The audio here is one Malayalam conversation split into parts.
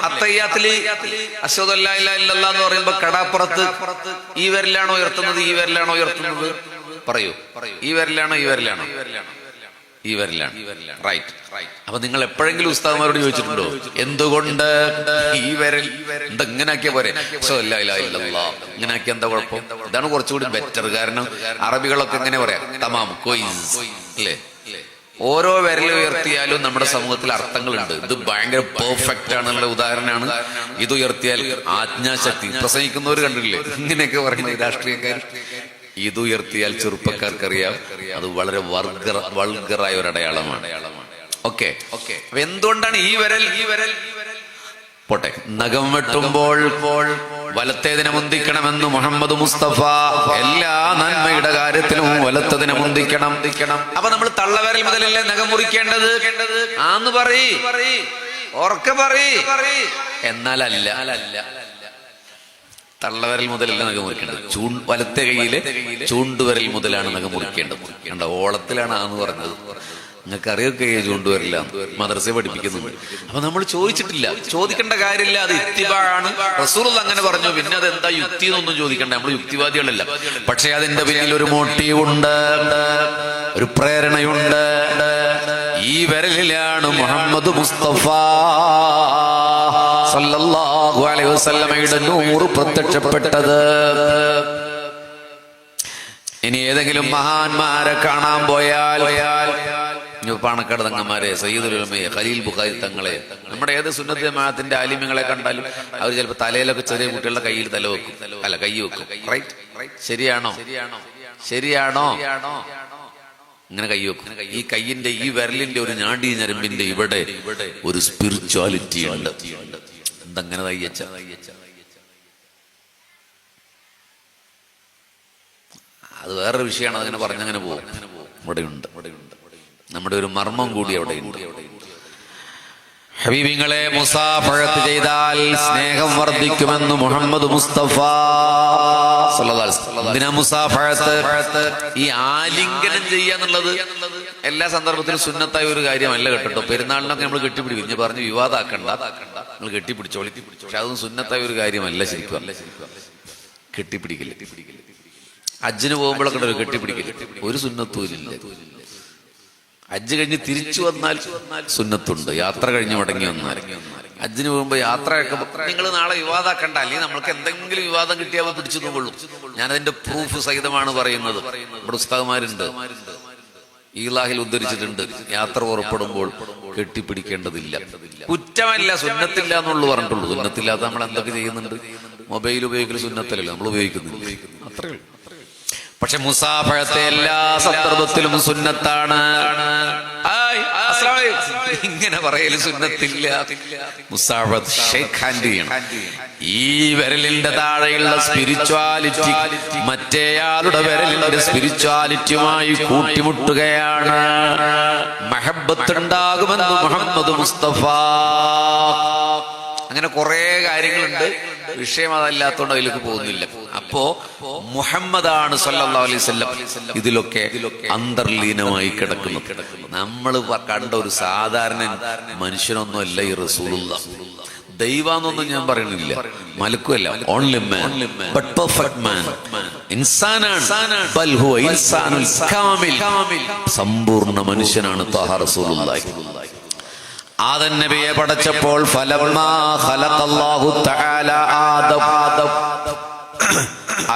അത്തയ്യാത്തില് അശ്ഹദു അല്ലാ ഇലാഹ ഇല്ലല്ലാഹ് എന്ന് പറയുമ്പോ കടാപ്പുറത്ത് ഈ വിരലാണോ ഉയർത്തുന്നത്, ഈ വിരലാണോ ഉയർത്തുന്നത്? പറയൂ, ഈ വിരലാണോ ഈ വിരലാണോ? ഈ വിരലാണ്. റൈറ്റ്. അപ്പൊ നിങ്ങൾ എപ്പോഴെങ്കിലും ഉസ്താദ്മാരോട് ചോദിച്ചിട്ടുണ്ടോ എന്തുകൊണ്ട് ഈ വിരൽ എന്താ ഇങ്ങനെ ആക്കിയ പോരെ? ഇങ്ങനെ ആക്കിയ എന്താ കുഴപ്പം? ഇതാണ് കുറച്ചുകൂടി ബെറ്റർ. കാരണം അറബികളൊക്കെ ഇങ്ങനെ പറയാം, തമാം കൊയ്സ് അല്ലേ? ഓരോ വിരൽ ഉയർത്തിയാലും നമ്മുടെ സമൂഹത്തിൽ അർത്ഥങ്ങളുണ്ട്. ഇത് ഭയങ്കര പെർഫെക്റ്റ് ആണെന്നുള്ള ഉദാഹരണമാണ്. ഇത് ഉയർത്തിയാൽ ആജ്ഞാശക്തി. പ്രസംഗിക്കുന്നവർ കണ്ടില്ലേ ഇങ്ങനെയൊക്കെ പറയുന്നത് രാഷ്ട്രീയക്കാർ? ഇത് ഉയർത്തിയാൽ ചെറുപ്പക്കാർക്കറിയാം അത് വളരെ വൾഗറായ ഒരു അടയാളമാണ്. ഓക്കെ. അപ്പൊ എന്തുകൊണ്ടാണ് ഈ വിരൽ പോട്ടെ? നഖം വെട്ടുമ്പോൾ വലത്തേതിനെ മുന്തിക്കണമെന്ന് മുഹമ്മദ് മുസ്തഫ. എല്ലാ നന്മയുടെ കാര്യത്തിലും വലത്തതിനെ മുന്തിക്കണം. അപ്പൊ നമ്മൾ തള്ളവിരൽ മുതലല്ലേ നഖം മുറിക്കേണ്ടത്? ആന്ന് പറയ്, ഉറക്കെ പറയ്. എന്നാലല്ല, തള്ളവിരൽ മുതലല്ല നഖം മുറിക്കേണ്ടത്. വലത്തെ കൈയിലെ ചൂണ്ടുവിരൽ മുതലാണ് നഖം മുറിക്കേണ്ടത്. കണ്ട, ഓളത്തിലാണ് ആന്ന് പറഞ്ഞത്. നിങ്ങൾക്ക് അറിയൊക്കെ ചൂണ്ടുവരില്ല, മദ്രസയെ പഠിപ്പിക്കുന്നുണ്ട്. അപ്പൊ നമ്മൾ ചോദിച്ചിട്ടില്ല, ചോദിക്കേണ്ട കാര്യമില്ല. അത് ഇത്തിബാണ്. റസൂലുള്ളാഹി അങ്ങനെ പറഞ്ഞു. പിന്നെ അത് എന്താ യുക്തി എന്നൊന്നും ചോദിക്കണ്ട, നമ്മൾ യുക്തിവാദികളല്ല. പക്ഷെ അതിന്റെ പിന്നിൽ ഒരു മോട്ടീവ് ഉണ്ട്, ഒരു പ്രേരണയുണ്ട്. ഈ വിരലിലാണ് മുഹമ്മദ് മുസ്തഫ സല്ലല്ലാഹു അലൈഹി വസല്ലമയുടെ നൂറ് പ്രത്യക്ഷപ്പെട്ടത്. ഇനി ഏതെങ്കിലും മഹാന്മാരെ കാണാൻ പോയാൽ, പാണക്കാട് തങ്ങന്മാരെ, സയ്യിദുൽ ഉലമയെ, ഖലീൽ ബുഖാരി തങ്ങളെ, നമ്മുടെ ഏത് സുന്നത്ത് ജമാഅത്തിന്റെ ആലിമ്യങ്ങളെ കണ്ടാലും അവർ ചിലപ്പോൾ തലയിലൊക്കെ ചെറിയ കുട്ടികളുടെ കയ്യിൽ തല വെക്കും, അല്ല കൈ വെക്കും. റൈറ്റ്? ശരിയാണോ? ഇങ്ങനെ കൈ വെക്കും. ഈ കയ്യിന്റെ ഈ വിരലിന്റെ ഒരു ഞാണ്ടി ഞരമ്പിന്റെ ഇവിടെ ഒരു സ്പിരിച്വാലിറ്റി ഉണ്ട്. എന്തങ്ങനെ തയ്യച്ച? അത് വേറൊരു വിഷയമാണ്. അതിങ്ങനെ പറഞ്ഞങ്ങനെ പോകും. ഇവിടെയുണ്ട് നമ്മുടെ ഒരു മർമ്മം കൂടി അവിടെയുണ്ട്. ഹബീബിങ്ങളെ മുസാഫഹത്ത് ചെയ്താൽ സ്നേഹം വർദ്ധിക്കുമെന്ന് മുഹമ്മദ് മുസ്തഫ സല്ലല്ലാഹു അലൈഹി വസല്ലം. ഇതിനാ മുസാഫഹത്ത്, ഈ ആലിംഗനം ചെയ്യാന്നുള്ളത് എല്ലാ സന്ദർഭത്തിലും സുന്നത്തായ ഒരു കാര്യമല്ല കേട്ടോ. പെരുന്നാളിനൊക്കെ നമ്മൾ കെട്ടിപ്പിടിക്കും. ഞാൻ പറഞ്ഞു വിവാദമാക്കണ്ട, നിങ്ങൾ കെട്ടിപ്പിടിച്ചോളി. പക്ഷെ അതൊന്നും സുന്നത്തായ ഒരു കാര്യമല്ല. ശരിക്കും കെട്ടിപ്പിടിക്കില്ല. ഹജ്ജിന് പോകുമ്പോഴൊക്കെ ഒരു കെട്ടിപ്പിടിക്കില്ല, ഒരു സുന്നത്തും ഇല്ല. ഹജ്ജ് കഴിഞ്ഞ് തിരിച്ചു വന്നാൽ സുന്നത്തുണ്ട്. യാത്ര കഴിഞ്ഞ് മടങ്ങി വന്നാൽ. ഹജ്ജിന് പോകുമ്പോ യാത്രയൊക്കെ നിങ്ങൾ നാളെ വിവാദമാക്കണ്ട, അല്ലെങ്കിൽ നമ്മൾക്ക് എന്തെങ്കിലും വിവാദം കിട്ടിയാൽ പിടിച്ചു നോക്കൊള്ളും. ഞാനതിന്റെ പ്രൂഫ് സഹിതമാണ് പറയുന്നത്. ഇവിടെ ഉസ്താദുമാരുണ്ട്, ഈലാഹിൽ ഉദ്ധരിച്ചിട്ടുണ്ട്, യാത്ര പുറപ്പെടുമ്പോൾ കെട്ടിപ്പിടിക്കേണ്ടതില്ല. കുറ്റമല്ല, സുന്നത്തില്ല എന്നുള്ളു പറഞ്ഞിട്ടുള്ളൂ. സുന്നത്തില്ലാത്ത നമ്മൾ എന്തൊക്കെ ചെയ്യുന്നുണ്ട്? മൊബൈൽ ഉപയോഗിക്കൽ സുന്നത്തല്ലല്ലോ, നമ്മൾ ഉപയോഗിക്കുന്നില്ല, അത്രേ ഉള്ളൂ. പക്ഷെ മുസാഫഹത്തെ എല്ലാ സന്ദർഭത്തിലും സുന്നത്താണ്. ഇങ്ങനെ പറയല് സുന്നത്തില്ല. മുസാഫഹത്ത് ഷേക്ക് ഹാൻഡ് ചെയ്യണം. ഈ വിരലിന്റെ താഴെയുള്ള സ്പിരിച്വാലിറ്റി മറ്റേയാളുടെ വിരലിന്റെ സ്പിരിച്വാലിറ്റിയുമായി കൂട്ടിമുട്ടുകയാണ്. മഹബ്ബത്ത് ഉണ്ടാകുമെന്ന് മുഹമ്മദ് മുസ്തഫ. അങ്ങനെ കുറെ കാര്യങ്ങളുണ്ട്. വിഷയം അതല്ലാത്തോണ്ട് അതിലേക്ക് പോകുന്നില്ല. അപ്പോ മുഹമ്മദാണ് സല്ലല്ലാഹു അലൈഹി വസല്ലം ഇതിലൊക്കെ അന്തർലീനമായി കിടക്കുന്നു. നമ്മൾ കണ്ട ഒരു സാധാരണ മനുഷ്യനൊന്നുമല്ല ഈ റസൂലുള്ളാഹ്. ദൈവാന്നൊന്നും ഞാൻ പറയണില്ല, മലക്കുമല്ല, only man but perfect man. ഇൻസാനാണ്, ബൽ ഹുവ ഇൻസാനുൽ കാമിൽ, സമ്പൂർണ്ണ മനുഷ്യനാണ് ത്വാഹ റസൂലുള്ളാഹി. ആദം നബിയെ പടച്ചപ്പോൾ ഫലമ്മാ ഖലഖല്ലാഹു തആല ആദം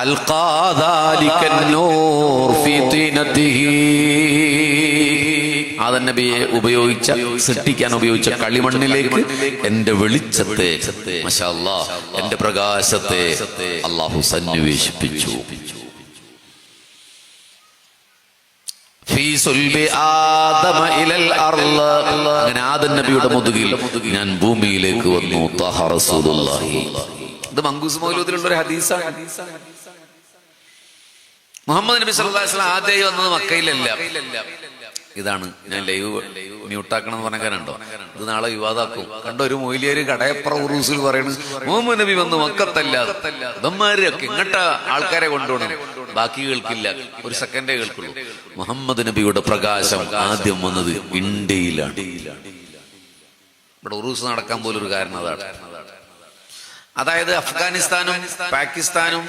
അൽഖാ ദാലികൻ നൂർ ഫീ തീനതിഹി. ആദം നബിയെ സൃഷ്ടിക്കാൻ ഉപയോഗിച്ച കളിമണ്ണിലേക്ക് എന്റെ വെളിച്ചത്തെ, മാഷാ അല്ലാഹ്, എന്റെ പ്രകാശത്തെ അല്ലാഹു സന്നിവേശിപ്പിച്ചു. അങ്ങനെ ആദം നബിയുടെ മുതുകിൽ ഞാൻ ഭൂമിയിലേക്ക് വന്നു. ഇത് മങ്കൂസ് മൗലൂദിലുള്ള ഒരു ഹദീസാണ്. മുഹമ്മദ് നബി സല്ലല്ലാഹു അലൈഹി വസല്ലം ആദ്യമായി വന്നത് മക്കയിലല്ല. ഇതാണ് ഞാൻ ലൈവ് മ്യൂട്ടാക്കണം എന്ന് പറഞ്ഞ കാരണുണ്ടോ? ഇത് നാളെ വിവാദമാക്കും. കണ്ടോ, ഒരു മൊയ്ലിയര് കടയപ്പുറ ഉറൂസിൽ പറയുന്നത് മുഹമ്മദ് നബി വന്ന് മക്കത്തല്ല. ഇതന്മാരൊക്കെ ഇങ്ങോട്ട് ആൾക്കാരെ കൊണ്ടുപോകണം, ബാക്കി കേൾക്കില്ല, ഒരു സെക്കൻഡേ കേൾക്കുള്ളൂ. മുഹമ്മദ് നബിയുടെ പ്രകാശം ആദ്യം വന്നത് ഇന്ത്യയിലാണ്. ഇവിടെ ഉറൂസ് നടക്കാൻ പോലും ഒരു കാരണം അതാണ്. അതായത് അഫ്ഗാനിസ്ഥാനും പാകിസ്ഥാനും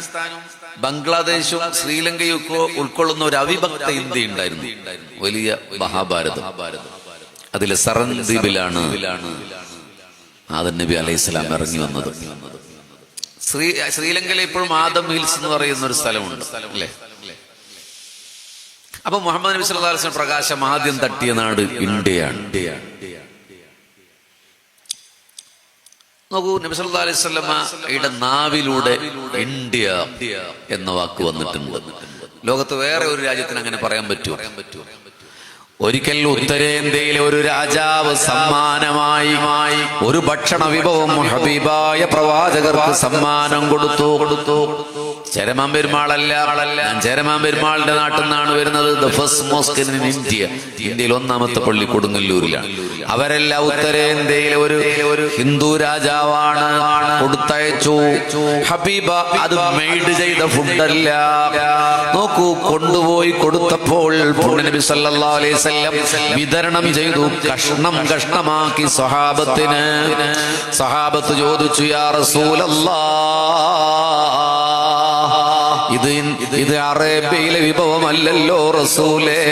ബംഗ്ലാദേശും ശ്രീലങ്കയും ഒക്കെ ഉൾക്കൊള്ളുന്ന ഒരു അവിഭക്ത ഇന്ത്യ ഉണ്ടായിരുന്നു, വലിയ മഹാഭാരതം. അതിലെ സറൻ ദ്വീപിലാണ് ആദം നബി അലൈഹിസ്സലാം ഇറങ്ങി വന്നത്. ശ്രീലങ്കയിലെ ഇപ്പോഴും ആദം ഹിൽസ് എന്ന് പറയുന്ന ഒരു സ്ഥലമുണ്ട് അല്ലേ. അപ്പൊ മുഹമ്മദ് നബി സല്ലല്ലാഹു അലൈഹി വസല്ലം പ്രകാശം ആദ്യം തട്ടിയ നാട് ഇന്ത്യയാണ്. നോക്കൂ, നബി സല്ലല്ലാഹു അലൈഹി വസല്ലമയുടെ നാവിലൂടെ ഇന്ത്യ എന്ന വാക്ക് വന്നിട്ടുണ്ട്. ലോകത്ത് വേറെ ഒരു രാജ്യത്തിന് അങ്ങനെ പറയാൻ പറ്റുമോ? ഒരിക്കൽ ഉത്തരേന്ത്യയിലെ ഒരു രാജാവ് സമ്മാനമായി ഒരു ഭക്ഷണ വിഭവം ഹബീബായ പ്രവാചകർക്ക് സമ്മാനം കൊടുത്തു. ചേരമാൻ പെരുമാളല്ല, ഞാൻ ചേരമാൻ പെരുമാളിന്റെ നാട്ടിൽ നിന്നാണ് വരുന്നത്. The first mosque in India, ഇന്ത്യയിൽ ഒന്നാമത്തെ പള്ളി കൊടുങ്ങല്ലൂരിലാണ്. അവരെല്ലാം ഉത്തരേന്ത്യയിലെ ഒരു ഹിന്ദു രാജാവാണ് കൊടുത്തയച്ചു. ഹബീബ അത് മെയ്ഡ് ചെയ്ത ഫുഡല്ല. നോക്കൂ, കൊണ്ടുപോയി കൊടുത്തപ്പോൾ നബി സല്ലല്ലാഹു അലൈഹി വസല്ലം വിതരണം ചെയ്തു, കഷ്ണമാക്കി സ്വഹാബത്തിന്. സ്വഹാബത്ത് ചോദിച്ചു, യാ റസൂലല്ലാഹ്, ഇത് അറേബ്യയിലെ വിഭവമല്ലല്ലോ റസൂലേ,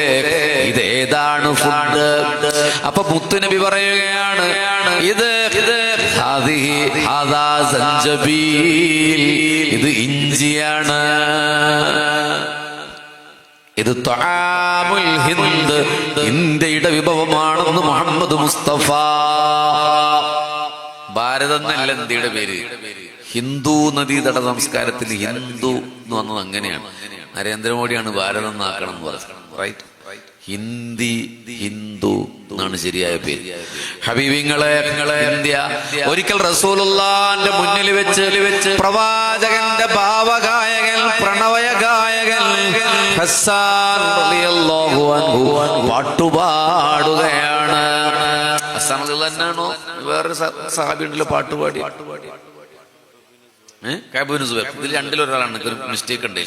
ഇതേതാണ് ഫുഡ്? അപ്പൊ മുത്തുനബി പറയുകയാണ്, ഇത് ഇത് ഇഞ്ചിയാണ്, ഇത് തആമുൽ ഹിന്ദ്, ഇന്ത്യയുടെ വിഭവമാണെന്ന് മുഹമ്മദ് മുസ്തഫ. ഭാരതം എന്നല്ല ഇന്ത്യയുടെ പേര്. ഹിന്ദു നദീതട സംസ്കാരത്തിൽ ഹിന്ദു എന്ന് വന്നത് അങ്ങനെയാണ്. നരേന്ദ്രമോദിയാണ് ഭാരതം എന്നാക്കണം എന്ന് പറഞ്ഞത്. റൈറ്റ്, ഹിന്ദു എന്നാണ് ശരിയായ പേര്. ഹബീബിങ്ങളെ, ഇന്ത്യ ഒരിക്കൽ റസൂലുള്ളാഹിന്റെ മുന്നിൽ വെച്ച് പ്രവാചകന്റെ ഭാവഗായകൻ, പ്രണവയ ഗായകൻ ഹസ്സാൻ റളിയല്ലാഹു അൻഹു പാട്ടുപാടുകയാണ്. ഹസ്സാൻ റളിയല്ലാഹു അൻഹു വേറൊരു സഹാബി ഉണ്ടല്ലോ പാട്ടുപാടി, ഇതിൽ രണ്ടിലൊരാളാണ്, മിസ്റ്റേക്ക് ഉണ്ട്.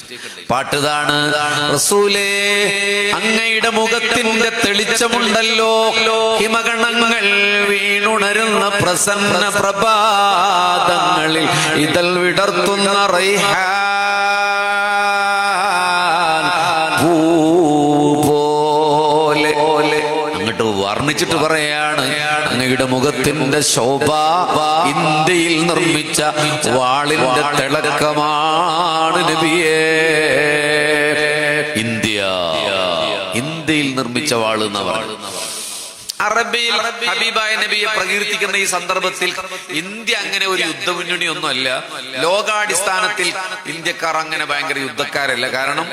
പാട്ടുതാണ്, റസൂലേ അങ്ങയുടെ മുഖത്തിന്റെ തെളിച്ചമുണ്ടല്ലോ, ഹിമഗണങ്ങൾ വീണുണരുന്ന പ്രസന്ന പ്രഭാതങ്ങളിൽ ഇതൾ വിടർത്തുന്ന റൈഹാൻ പോലെ. അങ്ങോട്ട് വർണ്ണിച്ചിട്ട് പറയാണ്, അങ്ങയുടെ മുഖത്തിന്റെ ശോഭ ഇന്ത്യയിൽ നിർമ്മിച്ച വാളിന്റെ തിളക്കമാണ് നബിയേ. ഇന്ത്യയിൽ നിർമ്മിച്ച വാള് എന്നാ പറയുന്നത്. അറബിയിൽ ഹബീബായ നബിയെ പ്രകീർത്തിക്കുന്ന ഈ സന്ദർഭത്തിൽ ഇന്ത്യ അങ്ങനെ ഒരു യുദ്ധമുന്നണി ഒന്നുമല്ല. ലോകാടിസ്ഥാനത്തിൽ ഇന്ത്യക്കാർ അങ്ങനെ ഭയങ്കര യുദ്ധക്കാരല്ല. കാരണം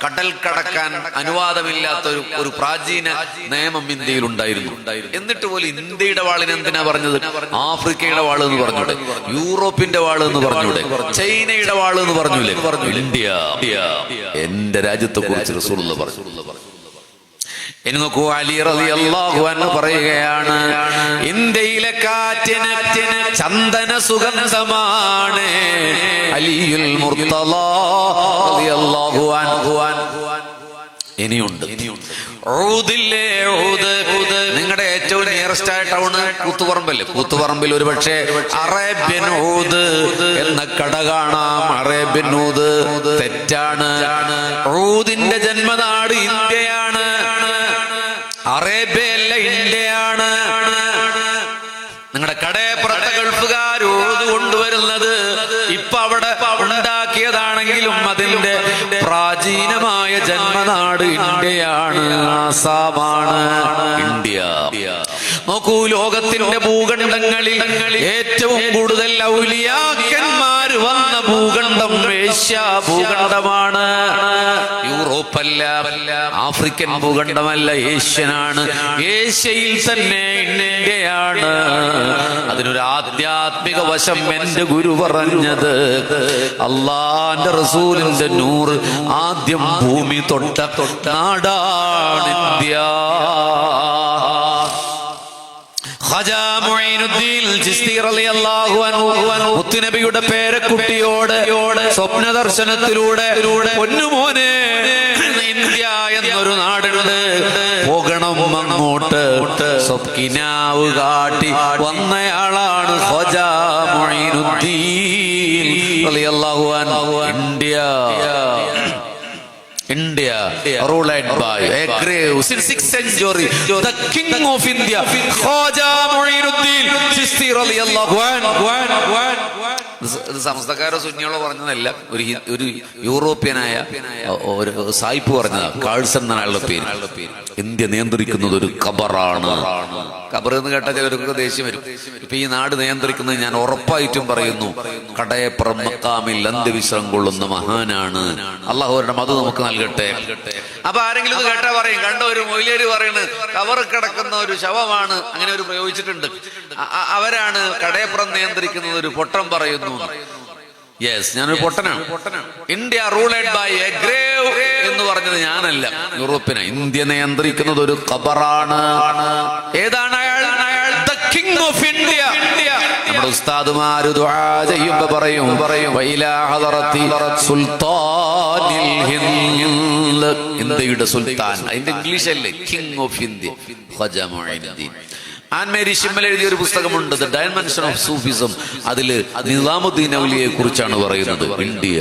കടൽ കടക്കാൻ അനുവാദമില്ലാത്ത ഒരു പ്രാചീന നിയമം ഇന്ത്യയിൽ ഉണ്ടായിരുന്നു. എന്നിട്ട് പോലും ഇന്ത്യയുടെ വാളിന് എന്തിനാ പറഞ്ഞത്? ആഫ്രിക്കയുടെ വാള് എന്ന് പറഞ്ഞൂടെ, യൂറോപ്പിന്റെ വാള് എന്ന് പറഞ്ഞൂടെ, ചൈനയുടെ വാള് എന്ന് പറഞ്ഞൂലേ? ഇന്ത്യ, എന്റെ രാജ്യത്തെ കുറിച്ച് റസൂലുള്ളാഹി പറഞ്ഞു. ഇനി നോക്കൂ, അലി റളിയല്ലാഹു അൻഹു പറയുകയാണ്, ഇന്ത്യയിലെ കാറ്റിന് ചന്ദന സുഗന്ധമാണ്. അലിയുൽ മുർത്തള റളിയല്ലാഹു അൻഹു. ഇനിയുണ്ട് ഊദില്ലേ, ഊദ്. നിങ്ങളുടെ ഏറ്റവും നിയറസ്റ്റ് ആയ ടൗണ് കൂത്തുപറമ്പല്ലേ? കൂത്തുപറമ്പിൽ ഒരു പക്ഷേ അറേബ്യൻ ഊദ് എന്ന കട കാണാം. അറേബ്യൻ ഊദ് തെറ്റാണ്. ഊദിന്റെ ജന്മനാട് ഇന്ത്യയാണ്, അറേബ്യയല്ല, ഇന്ത്യയാണ്. നിങ്ങളുടെ കടയപ്പുറത്തെ ഗൾഫുകാർ ഊദ് കൊണ്ടുവരുന്നത് ഇപ്പൊ അവിടെ ഉണ്ടാക്കിയതാണെങ്കിലും അതിന്റെ പ്രാചീനമായ ജന്മനാട് ഇന്ത്യയാണ്, ആസാമാണ് ഇന്ത്യ. നോക്കൂ, ലോകത്തിന്റെ ഭൂഖണ്ഡങ്ങളിൽ ഏറ്റവും കൂടുതൽ ഔലിയാക്കന്മാർ വന്ന ഭൂഖണ്ഡം ഏഷ്യ ഭൂഖണ്ഡമാണ്. യൂറോപ്പല്ല, ആഫ്രിക്കൻ ഭൂഖണ്ഡമല്ല, ഏഷ്യനാണ്. ഏഷ്യയിൽ തന്നെ ഇന്ത്യയാണ്. അതിനൊരു ആധ്യാത്മിക വശം എന്റെ ഗുരു പറഞ്ഞത്, അള്ളാന്റെ റസൂലിന്റെ നൂറ് ആദ്യം ഭൂമി തൊട്ട നാടാണ് ഇന്ത്യ. ഖാജാ മുഈനുദ്ദീൻ ചിശ്തി റളിയല്ലാഹു അൻഹു മുത്തുനബിയുടെ പേരക്കുട്ടിയോട് സ്വപ്ന ദർശനത്തിലൂടെ പൊന്നുമോനെ, ഇന്ത്യ എന്നൊരു നാടുണ്ട്, പോകണം അങ്ങോട്ട്. സ്വപ്കിനാവ് കാട്ടി വന്നയാളാണ് ഖ്വാജാ മുഈനുദ്ദീൻ റളിയല്ലാഹു അൻഹു. India ruled by a grave since 6th century, the king of India, Khwaja Mu'inuddin Chishti radiyallahu anhu. ഇത് സംസ്ഥക്കാരോ സുന്നികളോ പറഞ്ഞതല്ല, ഒരു യൂറോപ്യനായ ഒരു സായിപ്പ് പറഞ്ഞതാ. കാൾസൺ എന്ന ആളുടെ പേര്. ഇന്ത്യ നിയന്ത്രിക്കുന്നത് ഒരു ഖബറാണ്. ഖബർ എന്ന് കേട്ടാൽ ചിലർക്ക് ദേഷ്യം വരും. ഇപ്പൊ ഈ നാട് നിയന്ത്രിക്കുന്നത് ഞാൻ ഉറപ്പായിട്ടും പറയുന്നു കടയപ്പുറം മക്കാമിൽ അന്ത്യവിശ്രം കൊള്ളുന്ന മഹാനാണ്. അള്ളാഹുവിന്റെ മത് നമുക്ക് നൽകട്ടെ. അപ്പൊ ആരെങ്കിലും ഇത് കേട്ടാ പറയും, കണ്ട ഒരു മൊയ്ലിയര് പറയുന്നത് ഖബർ കിടക്കുന്ന ഒരു ശവമാണ്, അങ്ങനെ ഒരു പ്രയോഗിച്ചിട്ടുണ്ട്. അവരാണ് കടയപ്പുറം നിയന്ത്രിക്കുന്നത്, ഒരു പൊട്ടം പറയുന്നു. യെസ്, ഞാനൊരു പൊട്ടനാണ്. ഇന്ത്യ റൂളഡ് ബൈ എ ഗ്രേവ് എന്ന് പറഞ്ഞത് ഞാനല്ല, യൂറോപ്പിനെ. ഇന്ത്യ നിയന്ത്രിക്കുന്നത് ഒരു ഖബറാണ്. ഏതാണ് അയാൾ? The king of India. നമ്മുടെ ഉസ്താദുമാര് ദുആ ചെയ്യുമ്പോ പറയും വഇലാ ഹദറത്തി സുൽത്താനിൽ ഹിന്ദ്, ഇന്ത്യയുടെ സുൽത്താൻ. അതിന്റെ ഇംഗ്ലീഷ് അല്ലേ king of India, Khwaja Moinuddin. Annemarie Schimmel എഴുതിയ ഒരു പുസ്തകമുണ്ട്, ദ ഡയമെൻഷൻ ഓഫ് സൂഫിസം. അതില് നിസാമുദ്ദീൻ ഔലിയയെ കുറിച്ചാണ് പറയുന്നത്. ഇന്ത്യ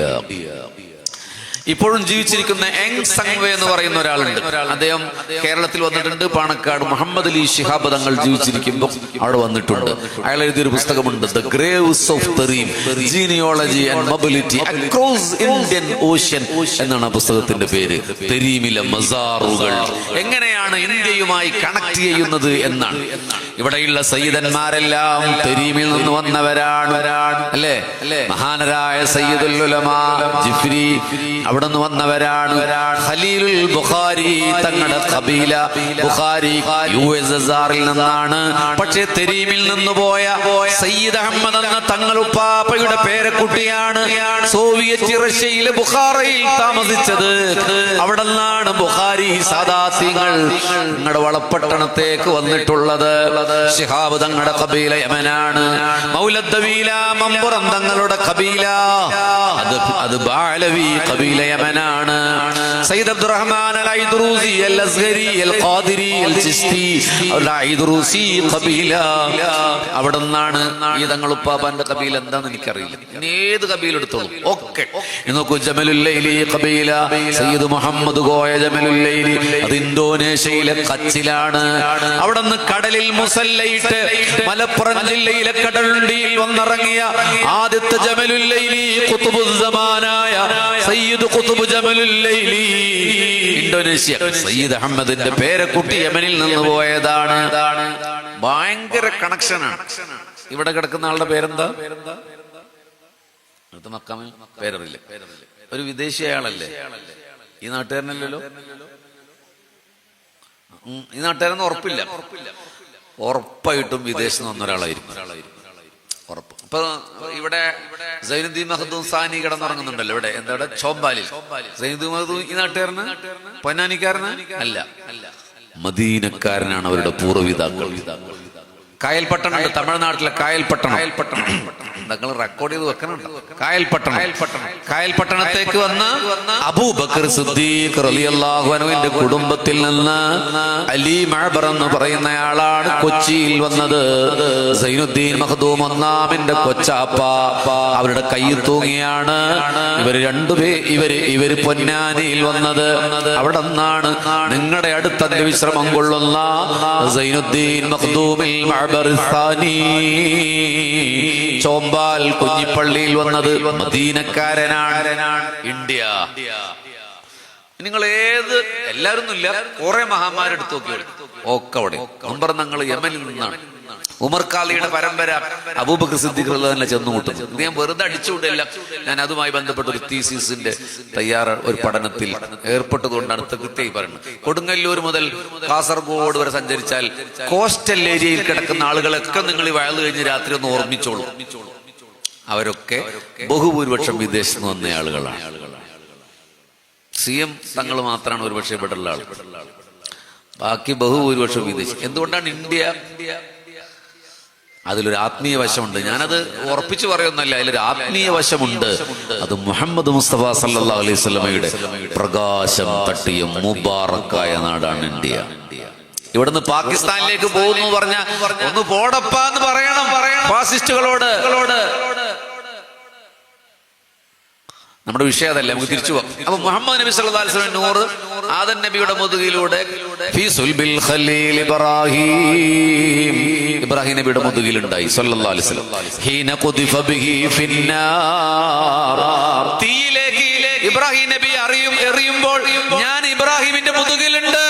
ഇപ്പോഴും ജീവിച്ചിരിക്കുന്ന യങ് സംഗ്വേ എന്ന് പറയുന്ന ഒരാളുണ്ട്. അദ്ദേഹം കേരളത്തിൽ വന്നിട്ടുണ്ട്. പാണക്കാട് മുഹമ്മദ് അലി ശിഹാബ് തങ്ങൾ ജീവിച്ചിരിക്കുമ്പോൾ അവിടെ വന്നിട്ടുണ്ട്. അയാൾ എഴുതിയൊരു പുസ്തകമുണ്ട്, the graves of Tarim, genealogy and mobility across Indian Ocean എന്നാണ് ആ പുസ്തകത്തിന്റെ പേര്. തെരീമിലെ മസാറുകൾ എങ്ങനെയാണ് ഇന്ത്യയുമായി കണക്ട് ചെയ്യുന്നത് എന്നാണ്. ഇവിടെയുള്ള സയ്യിദന്മാരെല്ലാം തെരീമിൽ നിന്ന് വന്നവരാണ്, അല്ലേ? മഹാനരായ സയ്യിദുൽ ഉലമാ ജിഫ്രി അവിടെ നിന്ന് വന്നവരാണ്. ഖലീലുൽ ബുഖാരി തങ്ങളുടെ ഖബീല ബുഖാരി USSRൽ നിന്നാണ്. പക്ഷേ തെരീമിൽ നിന്ന് പോയ സയ്യിദ് അഹമ്മദ് എന്ന തങ്ങളുപ്പാപ്പയുടെ പേരക്കുട്ടിയാണ് സോവിയറ്റ് റഷ്യയിലെ ബുഖാറയിൽ താമസിച്ചത്. അവിടെ നിന്നാണ് ബുഖാരി സാദാത്യങ്ങൾ നിങ്ങളുടെ വളപട്ടണത്തേക്ക് വന്നിട്ടുള്ളത്. ശിഹാബ് തങ്ങളുടെ ഖബീല യമനാണ്. മൗലദ്ദവീല മമ്പുറം തങ്ങളുടെ ഖബീല അത് ബാലവി ഖബീല യമനാണ്. സയ്യിദ് അബ്ദുറഹ്മാൻ അൽ ഐദ്റൂസി അൽ അസ്ഗരി അൽ ഖാദിരി അൽ ചിസ്തി അൽ ഐദ്റൂസി ഖബീല അവിടെ നിന്നാണ്. ഈ തങ്ങളുപ്പാപ്പാന്റെ ഖബീല എന്താണെന്ന് എനിക്കറിയില്ല, ഏത് ഖബീല എടുത്തോളൂ. ഓക്കെ, നോക്കൂ, ജമലുൽ ലൈലി ഖബീല സയ്യിദ് മുഹമ്മദ് കോയ ജമലുൽ ലൈലി, അത് ഇന്തോനേഷ്യയിലെ കച്ചിലാണ്. അവിടെ നിന്ന് കടലിൽ മുസല്ലയിട്ട് മലപ്പുറം ജില്ലയിലെ കടലുണ്ടിയിൽ വന്നിറങ്ങിയ ആദ്യത്തെ ജമലുൽ ലൈലി ഖുതുബുസ്സമാനായ സയ്യിദ് ഖുതുബ് ജമലുൽ ലൈലി ഇന്തോനേഷ്യ. സയ്യിദ് അഹമ്മദിന്റെ പേരക്കുട്ടി യമനിൽ നിന്ന് പോയതാണ്. ഭയങ്കര കണക്ഷനാണ്. ഇവിടെ കിടക്കുന്ന ആളുടെ പേരെന്താ? മക്കാമിൽ പേരറിയില്ല. ഒരു വിദേശി അയാളല്ലേ? ഈ നാട്ടുകാരനല്ലല്ലോ. ഈ നാട്ടുകാരെന്ന് ഉറപ്പില്ല. ഉറപ്പായിട്ടും വിദേശത്ത് വന്ന ഒരാളായിരിക്കും, ഉറപ്പ്. അപ്പൊ ഇവിടെ സൈനുദ്ദീൻ മഖ്ദൂം സാനി കിടന്നുറങ്ങുന്നുണ്ടല്ലോ ഇവിടെ, എന്താ ചോമ്പാലിൽ. സൈനുദ്ദീൻ മഖ്ദൂം ഈ നാട്ടുകാരന്, പൊന്നാനിക്കാരന് അല്ല, മദീനക്കാരനാണ്. അവരുടെ പൂർവ്വപിതാക്കൾ. കായൽപട്ടണം ഉണ്ട് തമിഴ്നാട്ടിലെ, കായൽപട്ടണം. നിങ്ങൾ റെക്കോർഡ് ചെയ്ത് വെക്കണുണ്ട്. കായൽപട്ടണത്തേക്ക് വന്ന് അബൂബക്കർ സിദ്ദീഖ് റളിയല്ലാഹു അൻഹുവിന്റെ കുടുംബത്തിൽ നിന്ന് അലി മഅബർ എന്ന് പറയുന്നയാളാണ് കൊച്ചിയിൽ വന്നത്. സൈനുദ്ദീൻ മഖ്ദൂം ഒന്നാമിന്റെ കൊച്ചാപ്പ അവരുടെ കയ്യിൽ തൂങ്ങിയാണ് ഇവര് പൊന്നാനിയിൽ വന്നത്. അവിടെ നിന്നാണ് നിങ്ങളുടെ അടുത്ത വിശ്രമം കൊള്ളുന്ന സൈനുദ്ദീൻ മഖ്ദൂമിൽ മഅബർ സാനി ചോമ്പാൽ കുഞ്ഞിപ്പള്ളിയിൽ വന്നത്. മദീനക്കാരനാണ്. ഇന്ത്യ നിങ്ങൾ എല്ലാവരും ഒന്നുമില്ല, കുറെ മഹാന്മാരെടുത്ത് നോക്കിയോളൂ. ഒക്കെ അവിടെ നമ്പർ. ഞങ്ങൾ യമനിൽ നിന്നാണ്. ഉമർ ഖാലിയുടെ പരമ്പര അബൂബക്കർ സിദ്ദീഖ് തന്നെ ചെന്നുമുട്ടും. ഞാൻ വെറുതെ അടിച്ചുവിടില്ല. ഞാൻ അതുമായി ബന്ധപ്പെട്ട ഒരു തീസിസിന്റെ ഒരു പഠനത്തിൽ ഏർപ്പെട്ടതുകൊണ്ടാണ് കൃത്യമായി പറയുന്നത്. കൊടുങ്ങല്ലൂർ മുതൽ കാസർഗോഡ് വരെ സഞ്ചരിച്ചാൽ കോസ്റ്റൽ ഏരിയയിൽ കിടക്കുന്ന ആളുകളൊക്കെ നിങ്ങൾ ഈ വയലു കഴിഞ്ഞ് രാത്രി ഒന്ന് ഓർമ്മിച്ചോളൂ. അവരൊക്കെ ബഹുഭൂരിപക്ഷം വിദേശത്ത് നിന്ന് വന്ന ആളുകളാണ്. CM തങ്ങൾ മാത്രമാണ് ഒരുപക്ഷെ ഇവിടെയുള്ള ആൾ. ബാക്കി ബഹുഭൂരിപക്ഷം വിദേശി. എന്തുകൊണ്ടാണ് ഇന്ത്യ അതിലൊരു ആത്മീയ വശമുണ്ട്. ഞാനത് ഉറപ്പിച്ചു പറയുന്നല്ല, അതിലൊരു ആത്മീയ വശമുണ്ട്. അത് മുഹമ്മദ് മുസ്തഫ സല്ലല്ലാഹു അലൈഹി വസല്ലമയുടെ പ്രകാശം തട്ടിയ മുബാറക്കായ നാടാണ് ഇന്ത്യ. ഇവിടുന്ന് പാകിസ്ഥാനിലേക്ക് പോകുന്നു പറഞ്ഞ ഒന്ന് പോടപ്പാന്ന് പറയണം ഫാസിസ്റ്റുകളോട്. നമ്മുടെ വിഷയം അതല്ല, നമുക്ക് തിരിച്ചു പോകാം. അപ്പൊ മുഹമ്മദ് നബി സല്ലല്ലാഹു അലൈഹി വസല്ലം നൂറ് ആദൻ നബിയുടെ മുതുകിലൂടെ ഇബ്രാഹിം നബിയുടെ മുതുകിലുണ്ടായി സല്ലല്ലാഹു അലൈഹി വസല്ലം. ഹീന ഖുദിഫ ബിഹി ഫിന്നാർ, തീയിലേക്ക് ഇബ്രാഹിം നബി എറിയുമ്പോൾ ഞാൻ ഇബ്രാഹിമിന്റെ മുതുകിലുണ്ട്.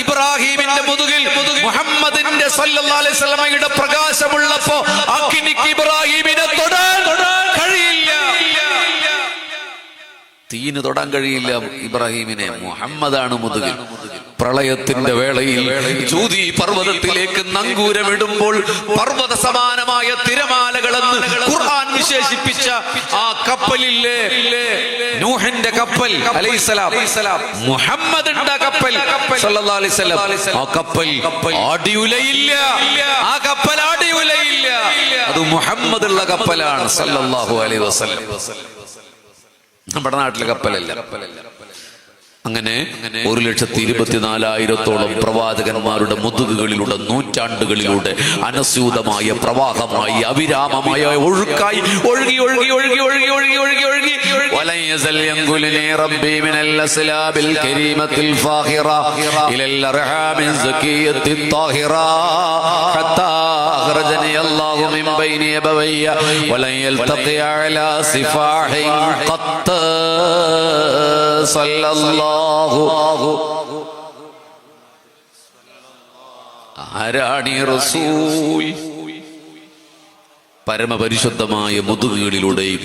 ഇബ്രാഹിമിന്റെ മുതുകിൽ മുഹമ്മദിന്റെ സല്ലല്ലാഹു അലൈഹി വസല്ലമയുടെ പ്രകാശമുള്ളപ്പോ അഗ്നിക്ക് ഇബ്രാഹിമിനെ തൊടാൻ കഴിയില്ല, തീന് തൊടാൻ കഴിയില്ല ഇബ്രാഹിമിനെ. മുഹമ്മദാണ് മുതുകിൽ. പ്രളയത്തിന്റെ വേളയിൽ ജൂതി പർവ്വതത്തിലേക്ക് നങ്കൂരമിടുമ്പോൾ പർവ്വത സമാനമായ തിരമാലകളെന്ന് ഖുർആൻ വിശേഷിപ്പിച്ച ആ കപ്പലില്ലേ, നൂഹിന്റെ കപ്പൽ അലൈഹിസ്സലാം, മുഹമ്മദിന്റെ കപ്പൽ സല്ലല്ലാഹു അലൈഹി വസല്ലം. ആ കപ്പൽ ആടിയുലയില്ല, ആ കപ്പൽ ആടിയുലയില്ല. അത് മുഹമ്മദുള്ള കപ്പലാണ് സല്ലല്ലാഹു അലൈഹി വസല്ലം. നമ്മുടെ നാട്ടിലെ കപ്പലല്ല. അങ്ങനെ 1,24,000-ഓളം പ്രവാചകന്മാരുടെ മുതുകുകളിലൂടെ നൂറ്റാണ്ടുകളിലൂടെ അനസ്യൂതമായ പ്രവാഹമായി അവിരാമമായ ഒഴുക്കായി ഒഴുകി ഒഴുകി ഒഴുകി ഒഴുകി ഒഴുകി ഒഴുകി ഒഴുകി ആരാണീ റസൂൽ? പരമപരിശുദ്ധമായ മുതുകുകളിലൂടെയും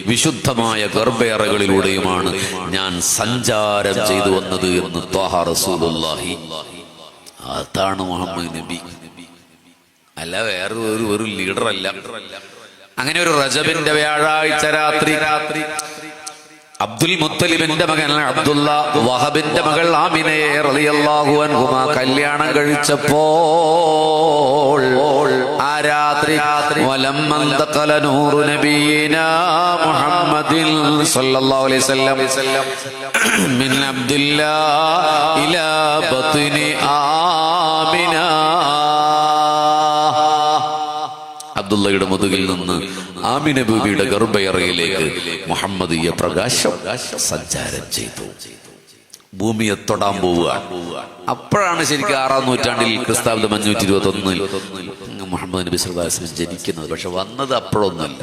വിശുദ്ധമായ ഗർഭയറകളിലൂടെയുമാണ് ഞാൻ സഞ്ചാരം ചെയ്തു വന്നത് എന്ന് ത്വാഹ റസൂലുള്ളാഹി. അതാണ് മുഹമ്മദ് നബി, അല്ല വേറെ ഒരു ലീഡർ അല്ല. അങ്ങനെ ഒരു റജബിന്റെ വ്യാഴാഴ്ച രാത്രി അബ്ദുൽ മുത്തലിബിന്റെ മകൻ അബ്ദുള്ള, വഹബിന്റെ മകൾ ആമിനയെ റളിയല്ലാഹു അൻഹുമാ കല്യാണം കഴിച്ചപ്പോൾ ആ രാത്രി വലമ്മൻ ദഖല നൂറു നബിയിനാ മുഹമ്മദിൻ സല്ലല്ലാഹു അലൈഹി വസല്ലം മിൻ അബ്ദില്ലാഹ് ഇലാ ബത്നി ആമിന, അബ്ദുള്ളയുടെ മുതുകിൽ നിന്ന് ആമിന ബീബിയുടെ ഗർഭയറയിലേക്ക് മുഹമ്മദീയ പ്രകാശം സഞ്ചാരം ചെയ്തു. ഭൂമിയെ തൊടാൻ പോവുക. അപ്പോഴാണ് ശരിക്കും 6-ാം നൂറ്റാണ്ടിൽ ക്രിസ്താബ്ദം 521 മുഹമ്മദ് നബി സല്ലല്ലാഹു അലൈഹി വസല്ലം ജനിക്കുന്നത്. പക്ഷെ വന്നത് അപ്പോഴൊന്നുമല്ല.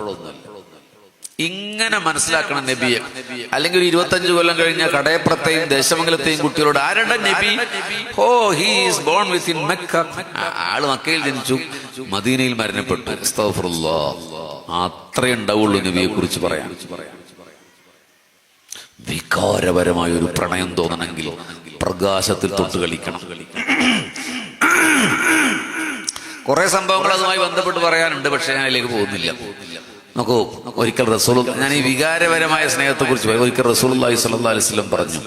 ഇങ്ങനെ മനസ്സിലാക്കണം നബിയെ. അല്ലെങ്കിൽ 25 കൊല്ലം കഴിഞ്ഞ കടയപ്പുറത്തെയും ദേശമംഗലത്തെയും കുട്ടികളോട് ആരുടെ നബി? Oh, he is born within Mecca. ആള് മക്കയിൽ ജനിച്ചു, മദീനയിൽ മരണപ്പെട്ടു. അസ്തഗ്ഫിറുല്ലാഹ്. അത്രേ ഉണ്ടാവുള്ളൂ നബിയെ കുറിച്ച് പറയാൻ. വികാരപരമായ ഒരു പ്രണയം തോന്നണമെങ്കിൽ പ്രകാശത്തിൽ തൊട്ട് കളിക്കണം. കുറെ സംഭവങ്ങൾ അതുമായി ബന്ധപ്പെട്ട് പറയാനുണ്ട്, പക്ഷെ ഞാൻ അതിലേക്ക് പോകുന്നില്ല. നോക്കൂ, ഒരിക്കൽ റസൂൽ, ഞാൻ ഈ വികാരപരമായ സ്നേഹത്തെ കുറിച്ച് ഒരിക്കൽ റസൂലുള്ളാഹി സ്വല്ലല്ലാഹു അലൈഹി വസല്ലം പറഞ്ഞു,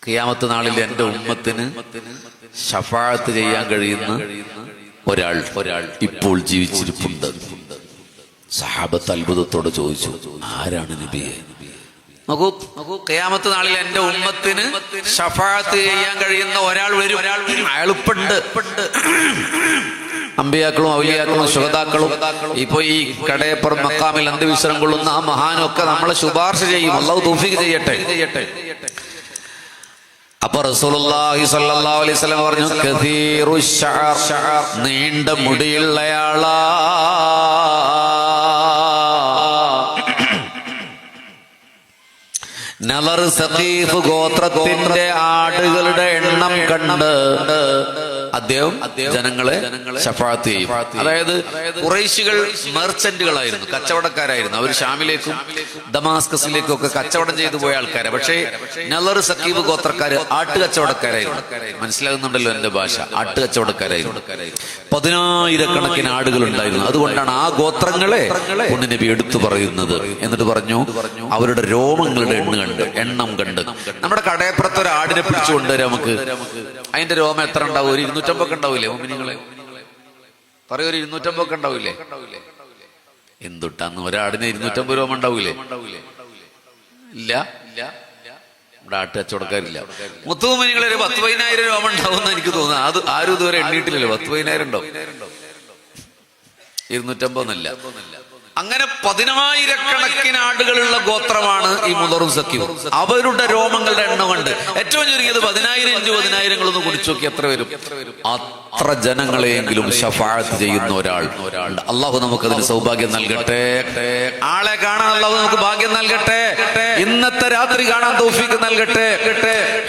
ഖിയാമത്ത് നാളിൽ എന്റെ ഉമ്മത്തിന് ശഫാഅത്ത് ചെയ്യാൻ കഴിയുന്ന ഒരാൾ ഇപ്പോൾ ജീവിച്ചിരിപ്പുണ്ട്. സഹാബത്ത് അത്ഭുതത്തോടെ ചോദിച്ചു, ആരാണ് നബിയെ? നോക്കൂ, ഖിയാമത്ത് നാളിൽ എന്റെ ഉമ്മത്തിന് ശഫാഅത്ത് ചെയ്യാൻ കഴിയുന്ന ഒരാൾ വരും. അയാളിപ്പുണ്ട്. അമ്പിയാക്കളും ഔലിയാക്കളും ശുഹദാക്കളും ഇപ്പൊ ഈ കടയപ്പുറം മക്കാമിൽ അന്ത്യവിശ്രം കൊള്ളുന്ന ആ മഹാനൊക്കെ നമ്മളെ ശുപാർശ ചെയ്യും. അല്ലാഹു തൗഫീഖ് ചെയ്യട്ടെ. അപ്പൊ റസൂലുള്ളാഹി സ്വല്ലല്ലാഹു അലൈഹി വസല്ലം പറഞ്ഞു, കസീറു ശഅർ, നീണ്ട മുടിയുള്ളയാളാ. നളർ സഖീഫ് ഗോത്രത്തിന്റെ ആടുകളുടെ എണ്ണം കണ്ട് അദ്ദേഹം ജനങ്ങളെ ശഫാഅത്ത് ചെയ്യും. അതായത് ഖുറൈശികൾ മെർച്ചന്റുകളായിരുന്നു, കച്ചവടക്കാരായിരുന്നു. അവർ ഷാമിലേക്കും ദമാസ്കസിലേക്കും ഒക്കെ കച്ചവടം ചെയ്തു പോയ ആൾക്കാരാണ്. പക്ഷേ നളർ സഖീഫ് ഗോത്രക്കാര് ആട്ടുകച്ചവടക്കാരായിരുന്നു. മനസ്സിലാകുന്നുണ്ടല്ലോ എന്റെ ഭാഷ? ആട്ടുകച്ചവടക്കാരായിരുന്നു. 10,000-കണക്കിന് ആടുകൾ ഉണ്ടായിരുന്നു. അതുകൊണ്ടാണ് ആ ഗോത്രങ്ങളെ നബി എടുത്തു പറയുന്നത്. എന്നിട്ട് പറഞ്ഞു അവരുടെ രോമങ്ങളുടെ എണ്ണം കണ്ട് നമ്മുടെ കടയപ്പുറത്ത് ഒരു ആടിനെ പിടിച്ചു കൊണ്ടുവരാം. നമുക്ക് അതിന്റെ രോമം എത്ര ഉണ്ടാവും? ഒരു 250 ഉണ്ടാവില്ലേ മോമിനികളെ? പറയൂ, ഒരു 250 ഉണ്ടാവില്ലേ? എന്തുട്ടാന്ന് ഒരാടിന് 250 രോമം ഉണ്ടാവൂലേ? ഇല്ല, ഇവിടെ ആട്ട് കച്ചവടക്കാരില്ല. മുത്തുമോമിനികളെ ഒരു 10,000-15,000 രോമം ഉണ്ടാവുമെന്ന് എനിക്ക് തോന്നുന്നു. അത് ആരും ഇതുവരെ എണ്ണിയിട്ടില്ലല്ലോ. 10,000-15,000 ഉണ്ടാവും, 250 എന്നല്ല. അങ്ങനെ 10,000-കണക്കിന് ആടുകളുള്ള ഗോത്രമാണ് ഈ മുദറും സഖീവും. അവരുടെ രോമങ്ങളുടെ എണ്ണം കൊണ്ട് ഏറ്റവും ചുരുങ്ങിയത് 10,000 × 10,000 കുടിച്ചു നോക്കി എത്ര വരും? അത്ര ജനങ്ങളെയെങ്കിലും ശഫാഅത്ത് ചെയ്യുന്ന ഒരാൾ. അള്ളാഹു നമുക്കതിന് സൗഭാഗ്യം നൽകട്ടെ. ആളെ കാണാൻ അള്ളാഹു നമുക്ക് ഭാഗ്യം നൽകട്ടെ. ഇന്നത്തെ രാത്രി കാണാൻ തൗഫീഖ് നൽകട്ടെ.